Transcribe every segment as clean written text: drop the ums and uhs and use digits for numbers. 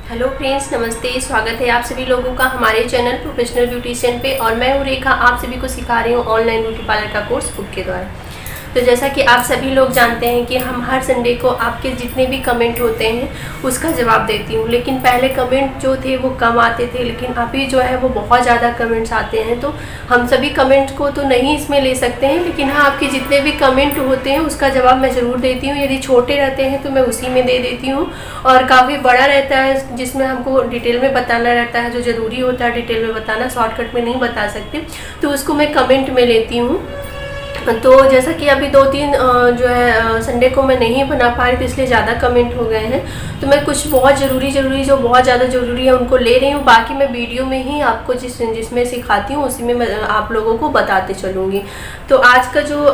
Hello friends, नमस्ते। स्वागत है आप सभी लोगों का हमारे चैनल प्रोफेशनल ब्यूटिशियन पे। और मैं हूँ रेखा, आप सभी को सिखा रही हूँ ऑनलाइन ब्यूटी पार्लर का कोर्स खुद के द्वारा। तो जैसा कि आप सभी लोग जानते हैं कि हम हर संडे को आपके जितने भी कमेंट होते हैं उसका जवाब देती हूँ। लेकिन पहले कमेंट जो थे वो कम आते थे, लेकिन अभी जो है वो बहुत ज़्यादा कमेंट्स आते हैं। तो हम सभी कमेंट को तो नहीं इसमें ले सकते हैं, लेकिन हाँ, आपके जितने भी कमेंट होते हैं उसका जवाब मैं ज़रूर देती हूँ। यदि छोटे रहते हैं तो मैं उसी में दे देती हूँ, और काफ़ी बड़ा रहता है जिसमें हमको डिटेल में बताना रहता है, जो ज़रूरी होता है डिटेल में बताना, शॉर्टकट में नहीं बता सकते, तो उसको मैं कमेंट में लेती हूँ। तो जैसा कि अभी 2-3 जो है संडे को मैं नहीं बना पा रही, तो इसलिए ज़्यादा कमेंट हो गए हैं। तो मैं कुछ बहुत ज़रूरी जो बहुत ज़्यादा ज़रूरी है उनको ले रही हूँ। बाकी मैं वीडियो में ही आपको जिसमें सिखाती हूँ उसी में मैं आप लोगों को बताते चलूँगी। तो आज का जो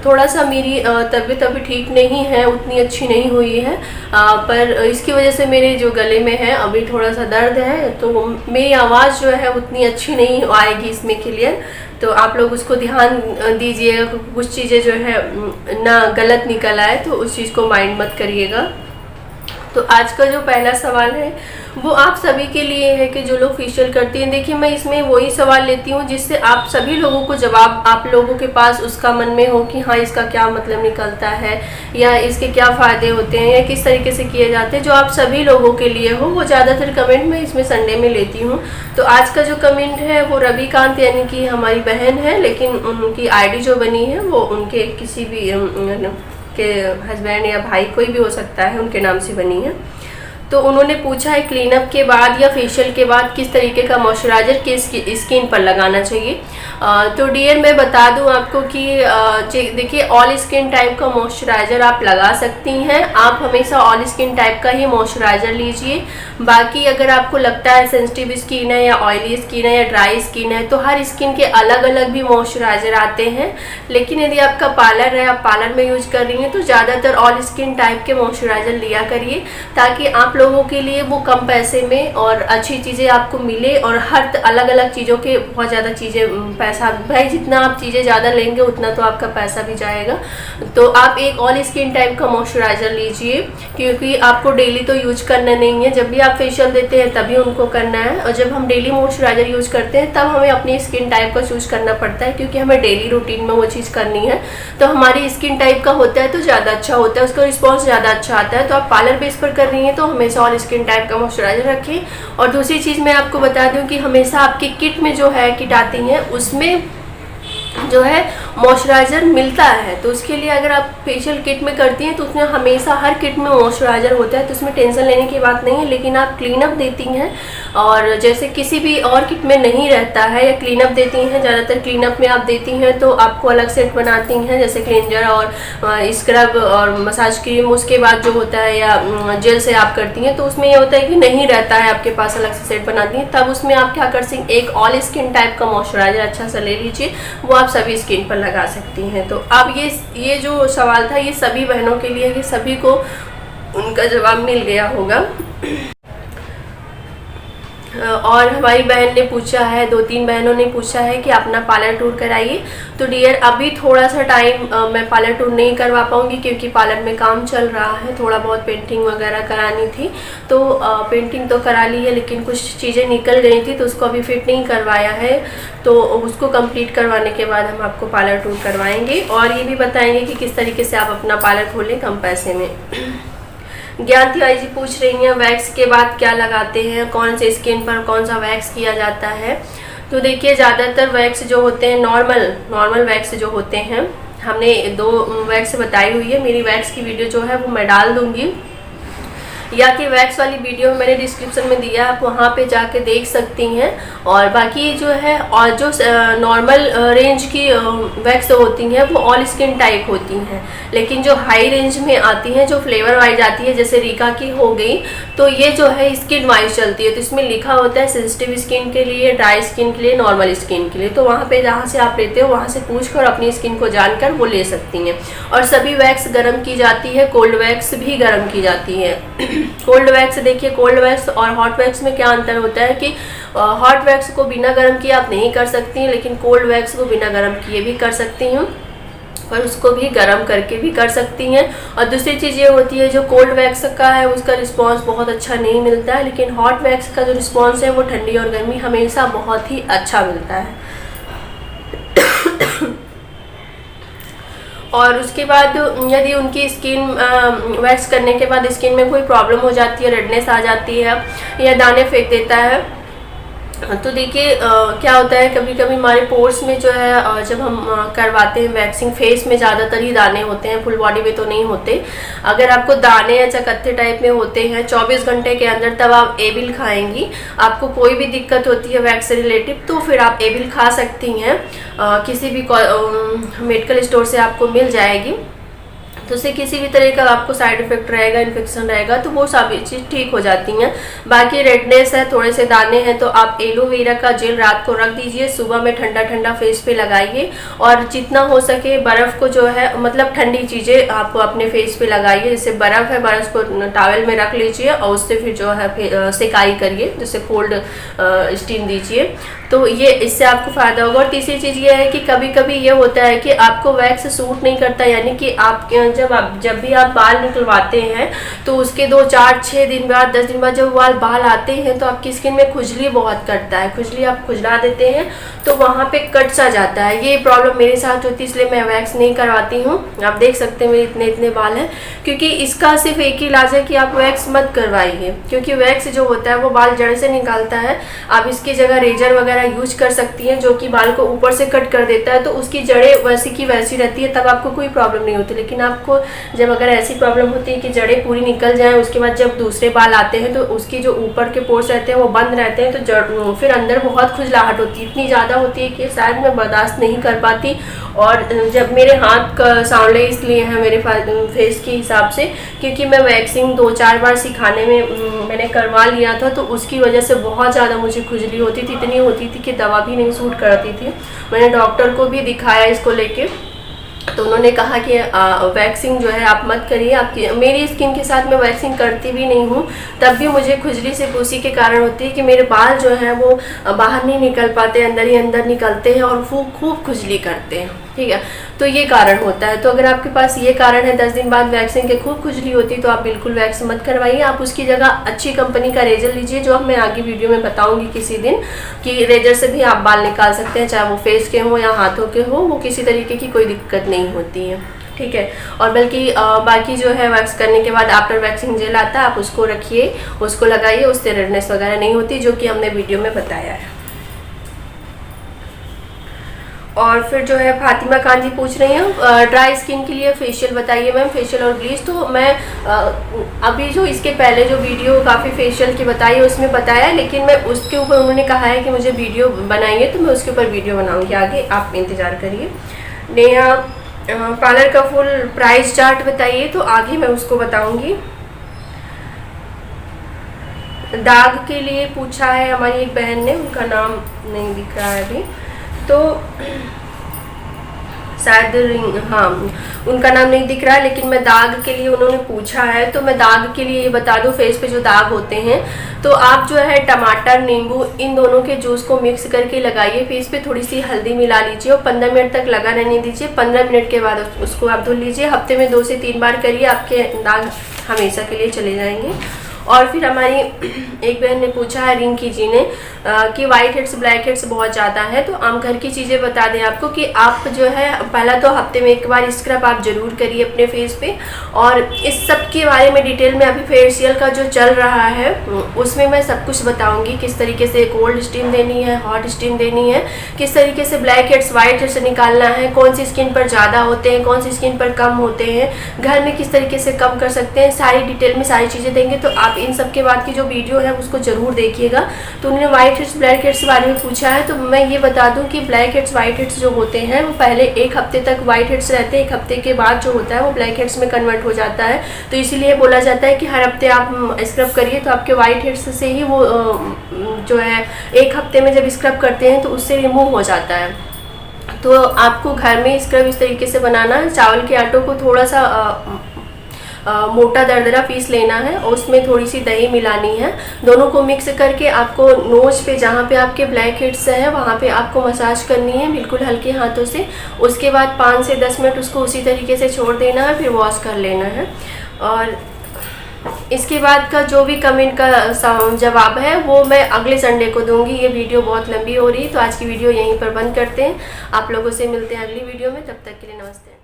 थोड़ा सा मेरी तबीयत अभी ठीक नहीं है, उतनी अच्छी नहीं हुई है, पर इसकी वजह से मेरे जो गले में है अभी थोड़ा सा दर्द है, तो मेरी आवाज़ जो है उतनी अच्छी नहीं आएगी इसमें क्लियर। तो आप लोग उसको ध्यान दीजिएगा, कुछ चीज़ें जो है ना गलत निकल आए तो उस चीज़ को माइंड मत करिएगा। तो आज का जो पहला सवाल है वो आप सभी के लिए है कि जो लोग फेशियल करती हैं। देखिए, मैं इसमें वही सवाल लेती हूँ जिससे आप सभी लोगों को जवाब आप लोगों के पास उसका मन में हो कि हाँ, इसका क्या मतलब निकलता है या इसके क्या फ़ायदे होते हैं या किस तरीके से किए जाते हैं, जो आप सभी लोगों के लिए हो। वो ज़्यादातर कमेंट मैं इसमें संडे में लेती हूँ। तो आज का जो कमेंट है वो रविकांत यानी कि हमारी बहन है, लेकिन उनकी आईडी जो बनी है वो उनके किसी भी के हस्बैंड या भाई, कोई भी हो सकता है, उनके नाम से बनी है। तो उन्होंने पूछा है क्लीनअप के बाद या फेशियल के बाद किस तरीके का मॉइस्चराइज़र किस स्किन पर लगाना चाहिए। तो डियर, मैं बता दूं आपको कि देखिए, ऑल स्किन टाइप का मॉइस्चराइज़र आप लगा सकती हैं। आप हमेशा ऑल स्किन टाइप का ही मॉइस्चराइज़र लीजिए। बाकी अगर आपको लगता है सेंसिटिव स्किन है या ऑयली स्किन है या ड्राई स्किन है, तो हर स्किन के अलग अलग भी मॉइस्चराइज़र आते हैं। लेकिन यदि आपका पार्लर है, आप पार्लर में यूज कर रही हैं, तो ज़्यादातर ऑल स्किन टाइप के मॉइस्चराइज़र लिया करिए, ताकि आप लोगों के लिए वो कम पैसे में और अच्छी चीज़ें आपको मिले। और हर अलग अलग चीज़ों के बहुत ज़्यादा चीज़ें, पैसा भाई जितना आप चीज़ें ज़्यादा लेंगे उतना तो आपका पैसा भी जाएगा। तो आप एक ऑल स्किन टाइप का मॉइस्चराइज़र लीजिए, क्योंकि आपको डेली तो यूज करना नहीं है। जब भी आप फेशियल देते हैं तभी उनको करना है, और जब हम डेली मॉइस्चराइज़र यूज करते हैं तब हमें अपनी स्किन टाइप का चूज करना पड़ता है, क्योंकि हमें डेली रूटीन में वो चीज़ करनी है। तो हमारी स्किन टाइप का होता है तो ज़्यादा अच्छा होता है, उसका रिस्पॉन्स ज़्यादा अच्छा आता है। तो आप पार्लर बेस पर कर रही हैं तो हमेशा ऑल स्किन टाइप का मॉइस्चराइज़र रखें। और दूसरी चीज़ मैं आपको बता दूं कि हमेशा आपकी किट में जो है किट आती हैं उसमें जो है मॉइस्चराइज़र मिलता है। तो उसके लिए अगर आप फेशियल किट में करती हैं तो उसमें हमेशा हर किट में मॉइस्चराइज़र होता है, तो उसमें टेंशन लेने की बात नहीं है। लेकिन आप क्लीनअप देती हैं और जैसे किसी भी और किट में नहीं रहता है, या क्लीनअप देती हैं, ज़्यादातर क्लीनअप में आप देती हैं तो आपको अलग सेट बनाती हैं, जैसे क्लेंजर और स्क्रब और मसाज क्रीम, उसके बाद जो होता है या जेल से आप करती हैं, तो उसमें ये होता है कि नहीं रहता है आपके पास, अलग से सेट बनाती हैं। तब उसमें आप क्या कर सकते, एक ऑल स्किन टाइप का मॉइस्चराइज़र अच्छा सा ले लीजिए, वो आप सभी स्किन पर लगा सकती हैं। तो अब ये जो सवाल था ये सभी बहनों के लिए, कि सभी को उनका जवाब मिल गया होगा। और हमारी बहन ने पूछा है, 2-3 बहनों ने पूछा है कि अपना पार्लर टूर कराइए। तो डियर, अभी थोड़ा सा टाइम मैं पार्लर टूर नहीं करवा पाऊँगी, क्योंकि पार्लर में काम चल रहा है, थोड़ा बहुत पेंटिंग वगैरह करानी थी। तो पेंटिंग तो करा ली है, लेकिन कुछ चीज़ें निकल गई थी तो उसको अभी फिट नहीं करवाया है। तो उसको कंप्लीट करवाने के बाद हम आपको पार्लर टूर करवाएंगे, और ये भी बताएंगे कि किस तरीके से आप अपना पार्लर खोलें कम पैसे में। ज्ञान तिवारी जी पूछ रही हैं वैक्स के बाद क्या लगाते हैं, कौन से स्किन पर कौन सा वैक्स किया जाता है। तो देखिए, ज़्यादातर वैक्स जो होते हैं नॉर्मल वैक्स जो होते हैं, हमने 2 वैक्स बताई हुई है। मेरी वैक्स की वीडियो जो है वो मैं डाल दूँगी, या कि वैक्स वाली वीडियो मैंने डिस्क्रिप्शन में दिया, आप वहाँ पे जाके देख सकती हैं। और बाकी जो है, और जो नॉर्मल रेंज की वैक्स होती हैं वो ऑल स्किन टाइप होती हैं, लेकिन जो हाई रेंज में आती हैं, जो फ्लेवर वाइज आती है, जैसे रीका की हो गई, तो ये जो है स्किन वाइज चलती है। तो इसमें लिखा होता है सेंसिटिव स्किन के लिए, ड्राई स्किन के लिए, नॉर्मल स्किन के लिए। तो वहाँ पे जहाँ से आप लेते हो वहाँ से पूछ कर अपनी स्किन को जानकर वो ले सकती हैं। और सभी वैक्स गर्म की जाती है, कोल्ड वैक्स भी गर्म की जाती है। कोल्ड वैक्स, देखिए कोल्ड वैक्स और हॉट वैक्स में क्या अंतर होता है कि हॉट वैक्स को बिना गर्म किए आप नहीं कर सकती हैं, लेकिन कोल्ड वैक्स को बिना गर्म किए भी कर सकती हूँ। पर उसको भी गर्म करके भी कर सकती हैं। और दूसरी चीज़ ये होती है, जो कोल्ड वैक्स का है उसका रिस्पांस बहुत अच्छा नहीं मिलता है, लेकिन हॉट वैक्स का जो रिस्पांस है वो ठंडी और गर्मी हमेशा बहुत ही अच्छा मिलता है। और उसके बाद यदि उनकी स्किन वैक्स करने के बाद स्किन में कोई प्रॉब्लम हो जाती है, रेडनेस आ जाती है या दाने फेंक देता है, तो देखिए क्या होता है, कभी कभी हमारे पोर्स में जो है जब हम करवाते हैं वैक्सिंग, फेस में ज़्यादातर ही दाने होते हैं, फुल बॉडी में तो नहीं होते। अगर आपको दाने या चकत्ते टाइप में होते हैं 24 घंटे के अंदर, तब आप एविल खाएंगी। आपको कोई भी दिक्कत होती है वैक्स से रिलेटिव, तो फिर आप एविल खा सकती हैं, किसी भी मेडिकल स्टोर से आपको मिल जाएगी। तो उससे किसी भी तरह का आपको साइड इफेक्ट रहेगा, इन्फेक्शन रहेगा, तो वो सभी चीज़ ठीक हो जाती हैं। बाकी रेडनेस है, थोड़े से दाने हैं, तो आप एलोवेरा का जेल रात को रख दीजिए, सुबह में ठंडा ठंडा फेस पे लगाइए। और जितना हो सके बर्फ़ को जो है, मतलब ठंडी चीज़ें आप अपने फेस पे लगाइए। जैसे बर्फ़ है, बर्फ़ को टॉवल में रख लीजिए और उससे फिर जो है सिकाई करिए, जैसे कोल्ड स्टीम दीजिए, तो ये इससे आपको फ़ायदा होगा। और तीसरी चीज़ ये है कि कभी कभी ये होता है कि आपको वैक्स सूट नहीं करता, यानी कि आप जब भी आप बाल निकलवाते हैं तो उसके 2, 4, 6 दिन बाद, 10 दिन बाद जब बाल आते हैं तो आपकी स्किन में खुजली बहुत करता है, खुजली आप खुजला देते हैं तो वहाँ पे कट सा जाता है। ये प्रॉब्लम मेरे साथ होती है, इसलिए मैं वैक्स नहीं करवाती हूँ। आप देख सकते हैं मेरे इतने बाल हैं, क्योंकि इसका सिर्फ एक ही इलाज है कि आप वैक्स मत करवाइए, क्योंकि वैक्स जो होता है वो बाल जड़ से निकालता है। आप इसकी जगह रेजर वगैरह यूज कर सकती हैं, जो कि बाल को ऊपर से कट कर देता है, तो उसकी जड़ें वैसी की वैसी रहती है, तब आपको कोई प्रॉब्लम नहीं होती। लेकिन आपको जब अगर ऐसी प्रॉब्लम होती है कि जड़ें पूरी निकल जाएं, उसके बाद जब दूसरे बाल आते हैं तो उसकी जो ऊपर के पोर्स रहते हैं वो बंद रहते हैं, तो फिर अंदर बहुत खुजलाहट होती है, इतनी ज़्यादा होती है कि शायद मैं बर्दाश्त नहीं कर पाती। और जब मेरे हाथ का सांवले इसलिए हैं मेरे फेस के हिसाब से, क्योंकि मैं वैक्सिंग 2-4 बार सिखाने में मैंने करवा लिया था, तो उसकी वजह से बहुत ज़्यादा मुझे खुजली होती थी, इतनी होती थी कि दवा भी नहीं सूट करती थी। मैंने डॉक्टर को भी दिखाया इसको लेके, तो उन्होंने कहा कि वैक्सिंग जो है आप मत करिए। आपकी मेरी स्किन के साथ मैं वैक्सिंग करती भी नहीं हूँ, तब भी मुझे खुजली सिर्फ उसी के कारण होती है कि मेरे बाल जो हैं वो बाहर नहीं निकल पाते, अंदर ही अंदर निकलते हैं और वो खूब खुजली करते हैं, ठीक है। तो ये कारण होता है। तो अगर आपके पास ये कारण है 10 दिन बाद वैक्सिंग के खूब खुजली होती है, तो आप बिल्कुल वैक्स मत करवाइए। आप उसकी जगह अच्छी कंपनी का रेजर लीजिए, जो मैं आगे वीडियो में बताऊंगी किसी दिन, कि रेजर से भी आप बाल निकाल सकते हैं, चाहे वो फेस के हो या हाथों के हो, वो किसी तरीके की कोई दिक्कत नहीं होती है, ठीक है। और बल्कि बाकी जो है वैक्स करने के बाद आफ्टर वैक्सिंग जेल आता है, आप उसको रखिए, उसको लगाइए, उससे रेडनेस वगैरह नहीं होती, जो कि हमने वीडियो में बताया है। और फिर जो है फातिमा खान जी पूछ रही हैं ड्राई स्किन के लिए फेशियल बताइए मैम, फेशियल और ब्लीच। तो मैं अभी जो इसके पहले जो वीडियो काफ़ी फेशियल की बताई है उसमें बताया, लेकिन मैं उसके ऊपर उन्होंने कहा है कि मुझे वीडियो बनाइए, तो मैं उसके ऊपर वीडियो बनाऊंगी आगे, आप इंतज़ार करिए। नेहा पार्लर का फुल प्राइस चार्ट बताइए, तो आगे मैं उसको बताऊंगी। दाग के लिए पूछा है हमारी एक बहन ने, उनका नाम नहीं दिख रहा है अभी, तो शायद हाँ उनका नाम नहीं दिख रहा है, लेकिन मैं दाग के लिए उन्होंने पूछा है, तो मैं दाग के लिए ये बता दूं, फेस पे जो दाग होते हैं तो आप जो है टमाटर, नींबू, इन दोनों के जूस को मिक्स करके लगाइए फेस पे, थोड़ी सी हल्दी मिला लीजिए और 15 मिनट तक लगा रहने दीजिए। 15 मिनट के बाद उसको आप धुल लीजिए। हफ्ते में 2 से 3 बार करिए, आपके दाग हमेशा के लिए चले जाएंगे। और फिर हमारी एक बहन ने पूछा है रिंकी जी ने कि वाइट हेड्स ब्लैक हेड्स बहुत ज़्यादा है, तो हम घर की चीज़ें बता दें आपको कि आप जो है पहला तो हफ्ते में 1 बार स्क्रब आप ज़रूर करिए अपने फेस पे। और इस सब के बारे में डिटेल में अभी फेशियल का जो चल रहा है उसमें मैं सब कुछ बताऊंगी, किस तरीके से कोल्ड स्टीम देनी है, हॉट स्टीम देनी है, किस तरीके से ब्लैक हेड्स वाइट हेड्स निकालना है, कौन सी स्किन पर ज़्यादा होते हैं, कौन सी स्किन पर कम होते हैं, घर में किस तरीके से कम कर सकते हैं, सारी डिटेल में सारी चीज़ें देंगे। तो आप इन सब के बाद की जो वीडियो है उसको ज़रूर देखिएगा। तो उन्होंने वाइट हेड्स ब्लैक हेड्स के बारे में पूछा है, तो मैं ये बता दूं कि ब्लैक हेड्स वाइट हेड्स जो होते हैं वो पहले 1 हफ्ते तक वाइट हेड्स रहते हैं, 1 हफ्ते के बाद जो होता है वो ब्लैक हेड्स में कन्वर्ट हो जाता है। तो इसीलिए बोला जाता है कि हर हफ्ते आप स्क्रब करिए, तो आपके वाइट हेड्स से ही वो जो है 1 हफ्ते में जब स्क्रब करते हैं तो उससे रिमूव हो जाता है। तो आपको घर में स्क्रब इस तरीके से बनाना है, चावल के आटों को थोड़ा सा मोटा दरदरा पीस लेना है और उसमें थोड़ी सी दही मिलानी है। दोनों को मिक्स करके आपको नोज़ पे जहाँ पे आपके ब्लैक हेड्स हैं वहाँ पे आपको मसाज करनी है बिल्कुल हल्के हाथों से। उसके बाद 5 से 10 मिनट उसको उसी तरीके से छोड़ देना है, फिर वॉश कर लेना है। और इसके बाद का जो भी कमेंट का जवाब है वो मैं अगले संडे को दूंगी। ये वीडियो बहुत लंबी हो रही है तो आज की वीडियो यहीं पर बंद करते हैं। आप लोगों से मिलते हैं अगली वीडियो में, तब तक के लिए नमस्ते।